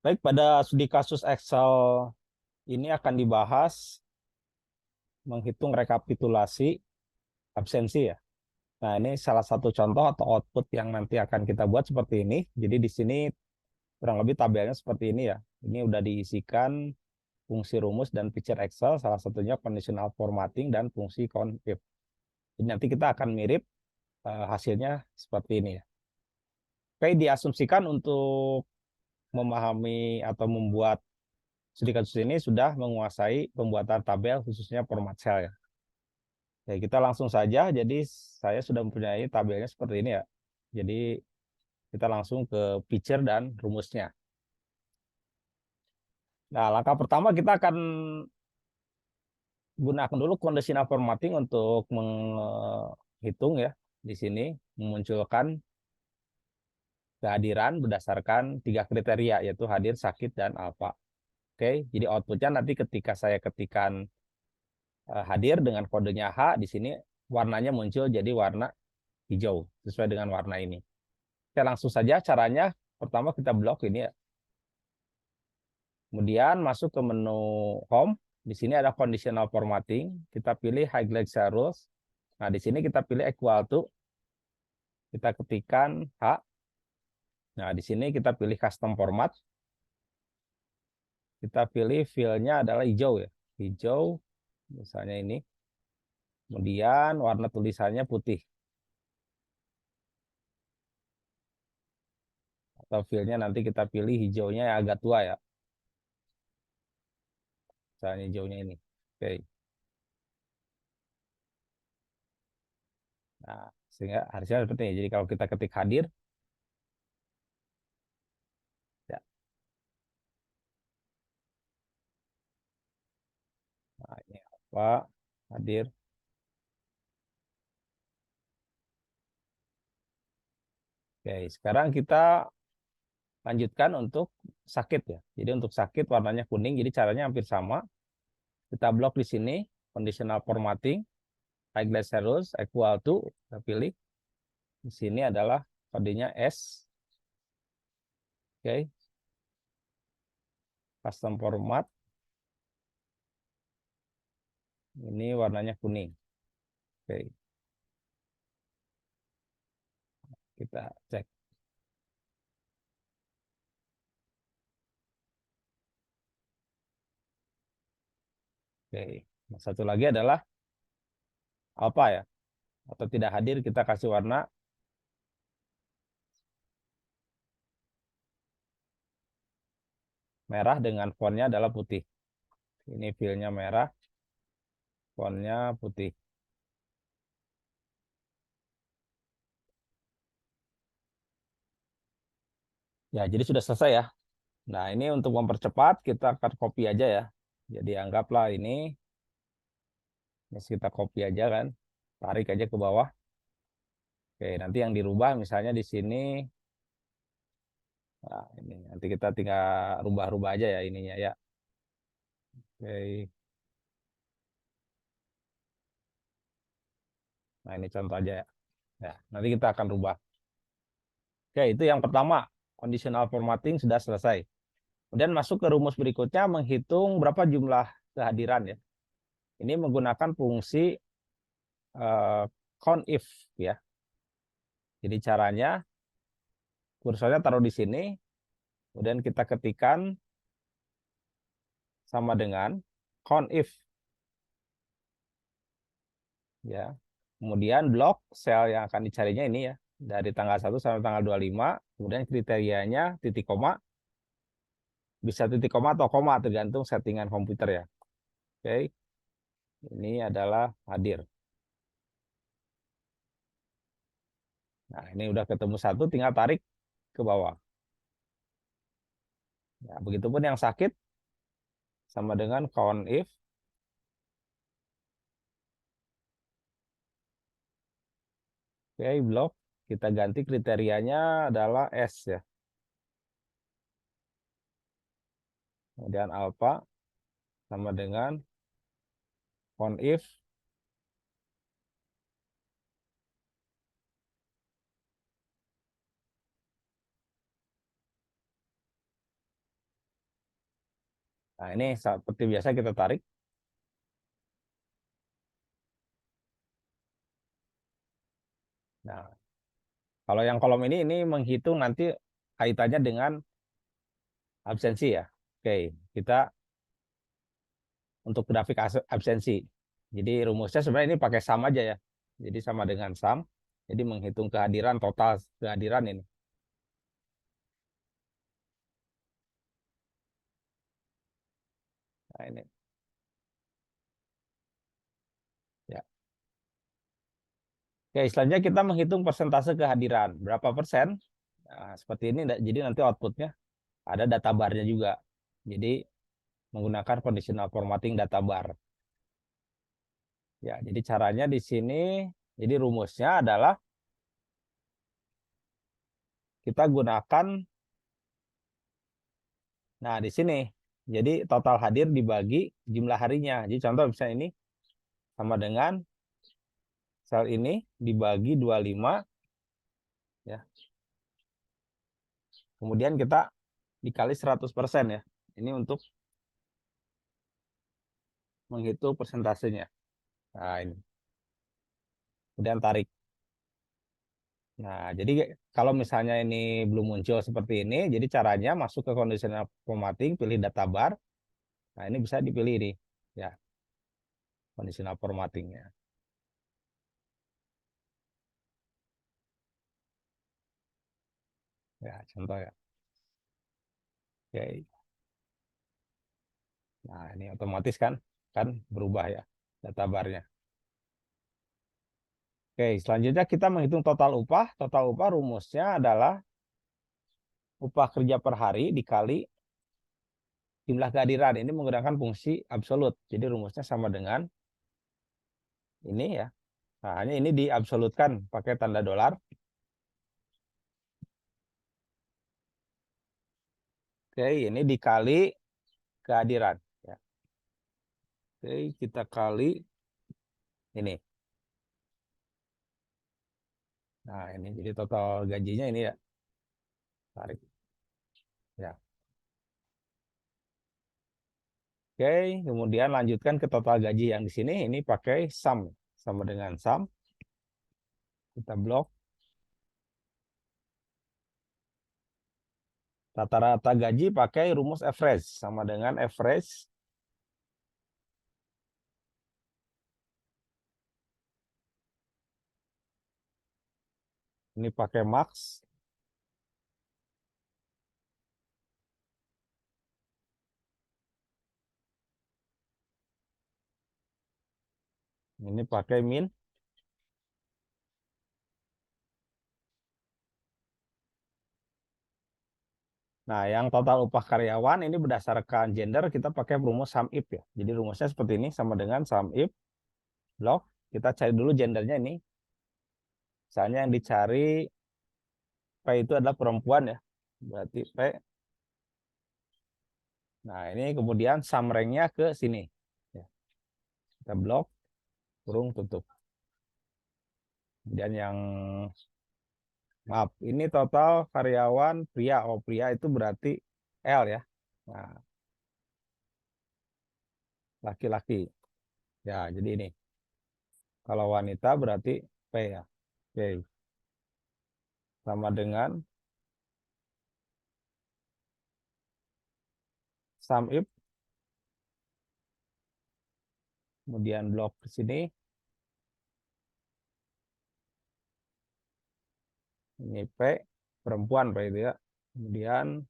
Baik, pada studi kasus Excel ini akan dibahas menghitung rekapitulasi absensi ya. Nah, ini salah satu contoh atau output yang nanti akan kita buat seperti ini. Jadi di sini kurang lebih tabelnya seperti ini ya. Ini udah diisikan fungsi rumus dan picture Excel, salah satunya conditional formatting dan fungsi count if. Jadi nanti kita akan mirip hasilnya seperti ini ya. Oke, diasumsikan untuk memahami atau membuat studi kasus ini sudah menguasai pembuatan tabel khususnya format cell ya. Ya, kita langsung saja. Jadi saya sudah mempunyai tabelnya seperti ini ya. Jadi kita langsung ke picture dan rumusnya. Nah, langkah pertama kita akan gunakan dulu conditional formatting untuk menghitung ya. Di sini memunculkan kehadiran berdasarkan tiga kriteria yaitu hadir, sakit, dan alfa. Oke, jadi outputnya nanti ketika saya ketikkan hadir dengan kodenya H, di sini warnanya muncul jadi warna hijau sesuai dengan warna ini. Oke, langsung saja caranya. Pertama kita blok ini ya. Kemudian masuk ke menu home. Di sini ada conditional formatting. Kita pilih highlight rules. Nah, di sini kita pilih equal to. Kita ketikkan H. Nah, di sini kita pilih custom format. Kita pilih fill-nya adalah hijau ya. Hijau, misalnya ini. Kemudian warna tulisannya putih. Atau fill-nya nanti kita pilih hijaunya yang agak tua ya. Misalnya hijaunya ini. Oke. Nah, sehingga harusnya seperti ini. Jadi kalau kita ketik hadir, ya. Nah, ini apa? Hadir. Oke, sekarang kita lanjutkan untuk sakit ya. Jadi untuk sakit warnanya kuning, jadi caranya hampir sama. Kita blok di sini, conditional formatting, highlight rules equal to, kita pilih. Di sini adalah kodenya S. Oke, custom format. Ini warnanya kuning. Oke, kita cek. Oke, nah, satu lagi adalah apa ya? Atau tidak hadir, kita kasih warna merah dengan fontnya adalah putih. Ini fillnya merah, fontnya putih. Ya, jadi sudah selesai ya. Nah, ini untuk mempercepat kita akan copy aja ya. Jadi anggaplah ini kita copy aja kan. Tarik aja ke bawah. Oke, nanti yang dirubah misalnya di sini. Nah, ini nanti kita tinggal rubah-rubah aja ya ininya ya. Oke. Nah, ini contoh aja ya. Ya, nanti kita akan rubah. Oke, itu yang pertama. Conditional formatting sudah selesai. Kemudian masuk ke rumus berikutnya menghitung berapa jumlah kehadiran ya. Ini menggunakan fungsi eh, count if ya. Jadi caranya kursornya taruh di sini, kemudian kita ketikkan sama dengan count if ya. Kemudian blok sel yang akan dicarinya ini ya, dari tanggal 1 sampai tanggal 25, kemudian kriterianya titik koma, bisa titik koma atau koma tergantung settingan komputer ya. Oke, ini adalah hadir. Nah, ini udah ketemu satu, tinggal tarik ke bawah. Ya, begitupun yang sakit sama dengan count if. Oke, blok. Kita ganti kriterianya adalah S ya. Kemudian alpha sama dengan count if. Nah, ini seperti biasa kita tarik. Nah, kalau yang kolom ini menghitung nanti kaitannya dengan absensi ya. Oke, kita untuk grafik absensi. Jadi rumusnya sebenarnya ini pakai sum aja ya. Jadi sama dengan sum. Jadi menghitung kehadiran total kehadiran ini. Nah, ini ya. Oke, selanjutnya kita menghitung persentase kehadiran. Berapa persen? Nah, seperti ini. Jadi nanti outputnya ada data barnya juga. Jadi menggunakan conditional formatting data bar. Ya, jadi caranya di sini, jadi rumusnya adalah kita gunakan, nah di sini, jadi total hadir dibagi jumlah harinya. Jadi contoh misalnya ini sama dengan sel ini dibagi 25, ya. Kemudian kita dikali 100% ya. Ini untuk menghitung persentasenya. Nah, ini. Kemudian tarik. Nah, jadi kalau misalnya ini belum muncul seperti ini, jadi caranya masuk ke conditional formatting, pilih data bar. Nah, ini bisa dipilih ini, ya, conditional formattingnya. Ya, contoh ya. Oke. Nah, ini otomatis kan berubah ya data barnya. Oke, selanjutnya kita menghitung total upah. Total upah rumusnya adalah upah kerja per hari dikali jumlah kehadiran. Ini menggunakan fungsi absolut. Jadi rumusnya sama dengan ini ya. Nah, hanya ini diabsolutkan pakai tanda dolar. Oke, ini dikali kehadiran. Ya. Oke, kita kali ini. Nah, ini jadi total gajinya ini ya. Tarik. Ya. Oke, kemudian lanjutkan ke total gaji yang di sini. Ini pakai sum. Sama dengan sum. Kita blok. Rata-rata gaji pakai rumus average. Sama dengan average. Ini pakai max. Ini pakai min. Nah, yang total upah karyawan ini berdasarkan gender kita pakai rumus sum if ya. Jadi rumusnya seperti ini sama dengan sum if blok. Kita cari dulu gendernya ini. Misalnya yang dicari P itu adalah perempuan ya. Berarti P. Nah, ini kemudian sum rank-nya ke sini. Ya, kita blok, kurung, tutup. Kemudian yang, maaf, ini total karyawan pria. Oh, pria itu berarti L ya. Nah, laki-laki. Ya, jadi ini. Kalau wanita berarti P ya. Oke. Sama dengan sum if, kemudian blok ke sini. Ini P, perempuan P itu ya. Kemudian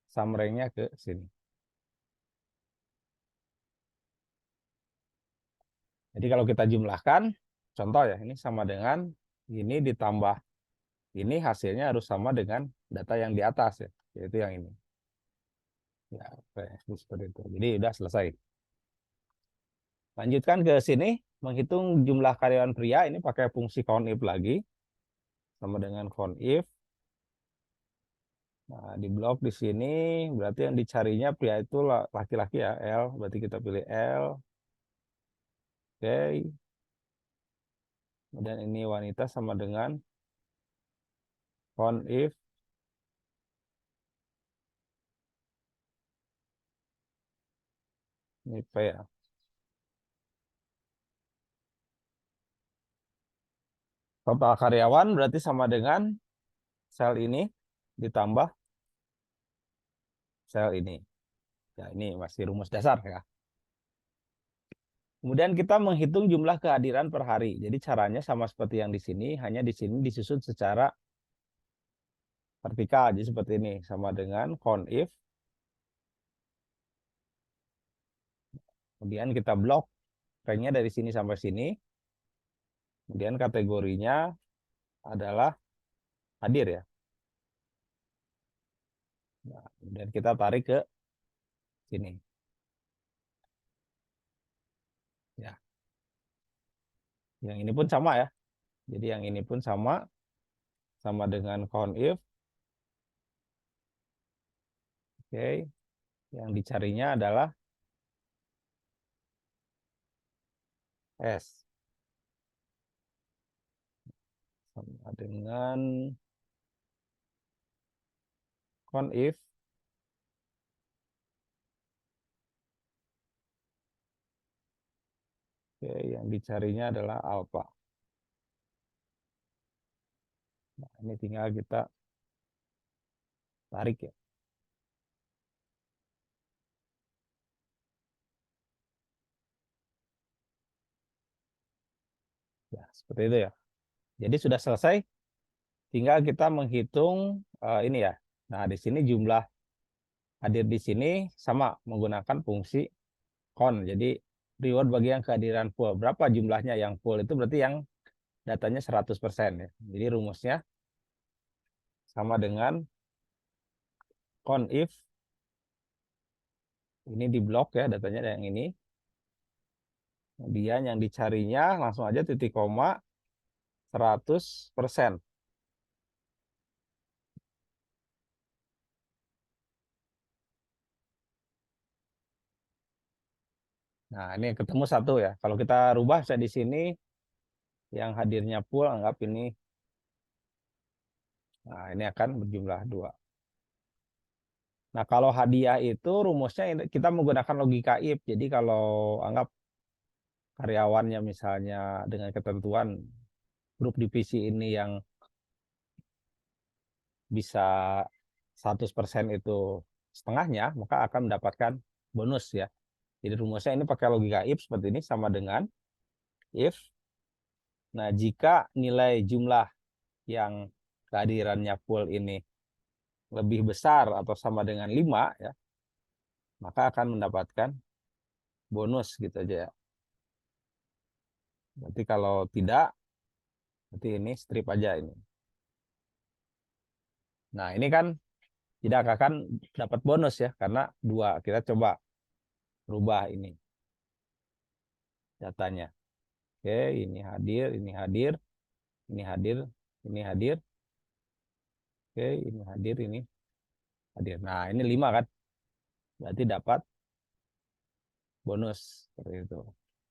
sum rank-nya ke sini. Jadi kalau kita jumlahkan, contoh ya, ini sama dengan ini ditambah ini hasilnya harus sama dengan data yang di atas ya, yaitu yang ini. Ya, oke, seperti itu. Jadi udah selesai. Lanjutkan ke sini, menghitung jumlah karyawan pria ini pakai fungsi countif lagi, sama dengan countif. Nah, di blok di sini berarti yang dicarinya pria itu laki-laki ya, L. Berarti kita pilih L. Oke. Kemudian ini wanita sama dengan countif. Ini P ya. Total karyawan berarti sama dengan sel ini ditambah sel ini. Ya, ini masih rumus dasar ya. Kemudian kita menghitung jumlah kehadiran per hari. Jadi caranya sama seperti yang di sini, hanya di sini disusun secara vertikal. Jadi seperti ini, sama dengan count if. Kemudian kita blok ranknya dari sini sampai sini. Kemudian kategorinya adalah hadir ya. Nah, kemudian kita tarik ke sini. Ya, yang ini pun sama ya. Jadi yang ini pun sama dengan count if. Oke, yang dicarinya adalah S. Sama dengan count if. Oke, yang dicarinya adalah alpha. Nah, ini tinggal kita tarik ya. Ya, seperti itu ya. Jadi sudah selesai, tinggal kita menghitung ini ya. Nah, di sini jumlah hadir di sini sama menggunakan fungsi count. Jadi reward bagi yang kehadiran full. Berapa jumlahnya yang full itu berarti yang datanya 100% ya. Jadi rumusnya sama dengan count if ini di blok ya datanya yang ini. Kemudian yang dicarinya langsung aja titik koma 100%. Nah, ini ketemu satu ya. Kalau kita rubah saya di sini yang hadirnya full anggap ini. Nah, ini akan berjumlah 2. Nah, kalau hadiah itu rumusnya kita menggunakan logika if. Jadi kalau anggap karyawannya misalnya dengan ketentuan grup divisi ini yang bisa 100% itu setengahnya, maka akan mendapatkan bonus ya. Jadi rumusnya ini pakai logika if seperti ini sama dengan if. Nah, jika nilai jumlah yang kehadirannya full ini lebih besar atau sama dengan 5 ya, maka akan mendapatkan bonus gitu aja ya. Berarti kalau tidak, berarti ini strip aja ini. Nah, ini kan tidak akan dapat bonus ya, karena 2. Kita coba rubah ini datanya. Oke, ini hadir, ini hadir, ini hadir, ini hadir. Oke, ini hadir, ini hadir. Nah, ini 5 kan. Berarti dapat bonus seperti itu.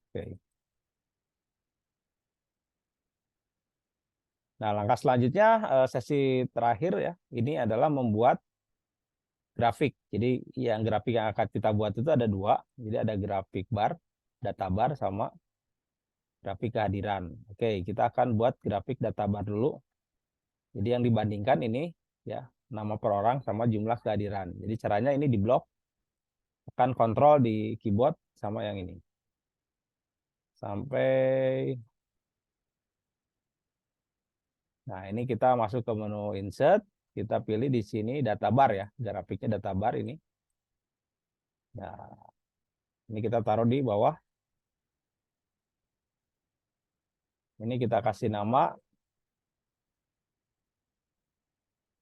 Oke. Nah, langkah selanjutnya sesi terakhir ya, ini adalah membuat grafik. Jadi yang grafik yang akan kita buat itu ada 2. Jadi ada grafik bar, data bar sama grafik kehadiran. Oke, kita akan buat grafik data bar dulu. Jadi yang dibandingkan ini ya nama per orang sama jumlah kehadiran. Jadi caranya ini di blok, tekan kontrol di keyboard sama yang ini. Sampai nah ini kita masuk ke menu insert, kita pilih di sini data bar ya, grafiknya data bar ini. Nah, ini kita taruh di bawah. Ini kita kasih nama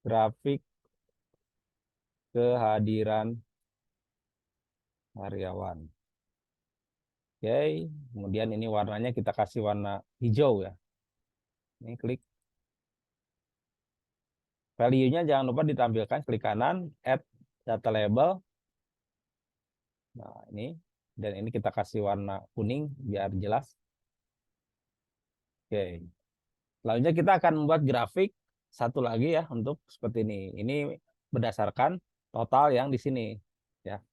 grafik kehadiran karyawan. Oke, kemudian ini warnanya kita kasih warna hijau ya. Ini klik. Value-nya jangan lupa ditampilkan, klik kanan, add data label. Nah, ini. Dan ini kita kasih warna kuning biar jelas. Oke. Selanjutnya kita akan membuat grafik satu lagi ya untuk seperti ini. Ini berdasarkan total yang di sini. Ya.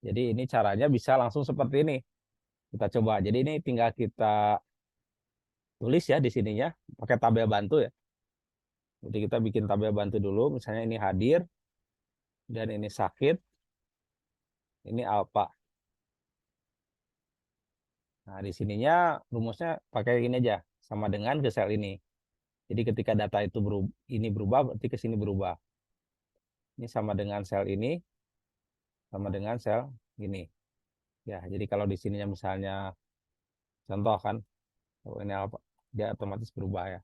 Jadi ini caranya bisa langsung seperti ini. Kita coba. Jadi ini tinggal kita tulis ya di sininya pakai tabel bantu ya. Jadi kita bikin tabel bantu dulu. Misalnya ini hadir dan ini sakit, ini alfa. Nah, di sininya rumusnya pakai ini aja, sama dengan ke sel ini. Jadi ketika data itu ini berubah, berarti ke sini berubah. Ini sama dengan sel ini, sama dengan sel ini. Ya, jadi kalau di sininya misalnya contoh kan, oh, ini alfa, dia otomatis berubah ya.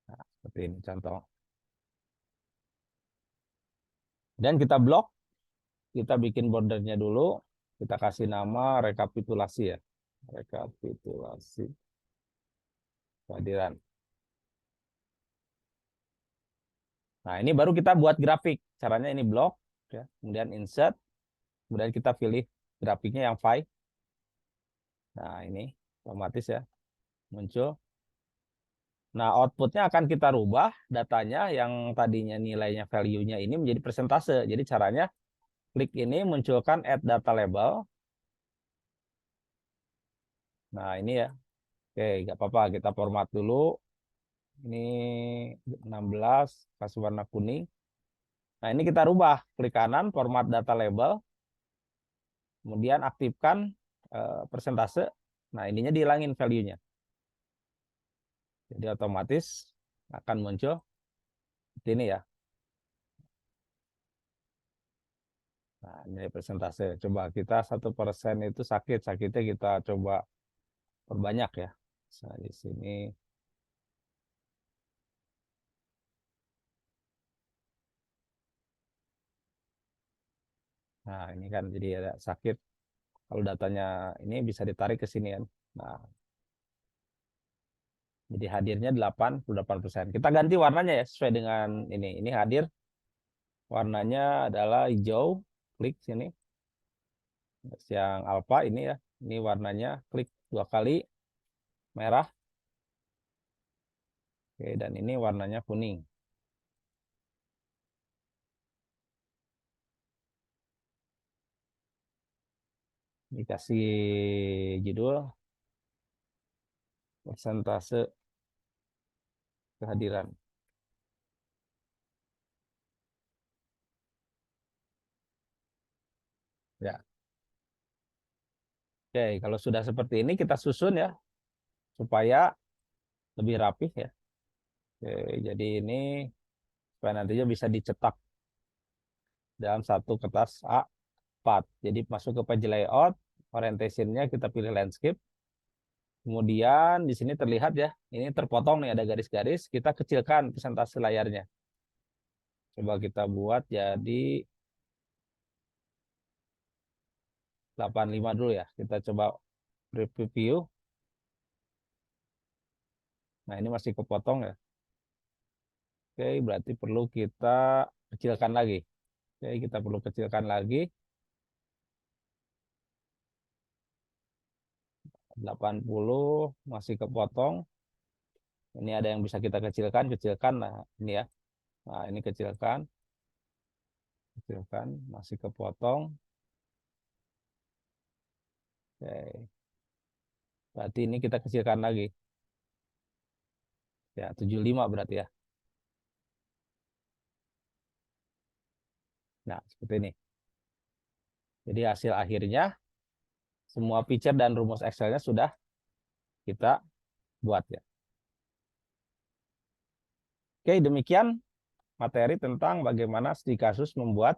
Nah, seperti ini contoh. Dan kita blok, kita bikin bordernya dulu, kita kasih nama rekapitulasi ya. Rekapitulasi kehadiran. Nah, ini baru kita buat grafik. Caranya ini blok, ya. Kemudian insert, kemudian kita pilih grafiknya yang file. Nah, ini otomatis ya muncul. Nah, outputnya akan kita rubah datanya yang tadinya nilainya value-nya ini menjadi persentase. Jadi caranya klik ini munculkan add data label. Nah, ini ya. Oke, nggak apa-apa. Kita format dulu. Ini 16, kasih warna kuning. Nah, ini kita rubah. Klik kanan, format data label. Kemudian aktifkan persentase. Nah, ininya dihilangin value-nya. Jadi otomatis akan muncul seperti ini ya. Nah, ini persentase. Coba kita 1% itu sakit. Sakitnya kita coba perbanyak ya. Nah, di sini. Nah, ini kan jadi ada sakit. Kalau datanya ini bisa ditarik ke sini kan. Nah, jadi hadirnya 88%. Kita ganti warnanya ya sesuai dengan ini. Ini hadir warnanya adalah hijau. Klik sini. Yang alpha ini ya. Ini warnanya klik 2 kali merah. Oke, dan ini warnanya kuning. Dikasih judul persentase kehadiran. Ya. Oke, kalau sudah seperti ini kita susun ya supaya lebih rapih ya. Oke, jadi ini supaya nantinya bisa dicetak dalam satu kertas A4. Jadi masuk ke page layout, orientation-nya kita pilih landscape. Kemudian di sini terlihat ya, ini terpotong nih ada garis-garis, kita kecilkan presentasi layarnya. Coba kita buat jadi 85 dulu ya. Kita coba preview. Nah, ini masih kepotong ya. Oke, berarti perlu kita kecilkan lagi. Oke, kita perlu kecilkan lagi. 80 masih kepotong. Ini ada yang bisa kita kecilkan, kecilkan. Nah, ini ya. Nah, ini kecilkan, kecilkan, masih kepotong. Oke. Berarti ini kita kecilkan lagi. Ya, 75 berarti ya. Nah, seperti ini. Jadi hasil akhirnya semua feature dan rumus Excel-nya sudah kita buat ya. Oke, demikian materi tentang bagaimana studi kasus membuat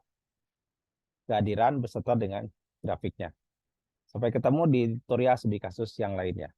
kehadiran beserta dengan grafiknya. Sampai ketemu di tutorial studi kasus yang lainnya.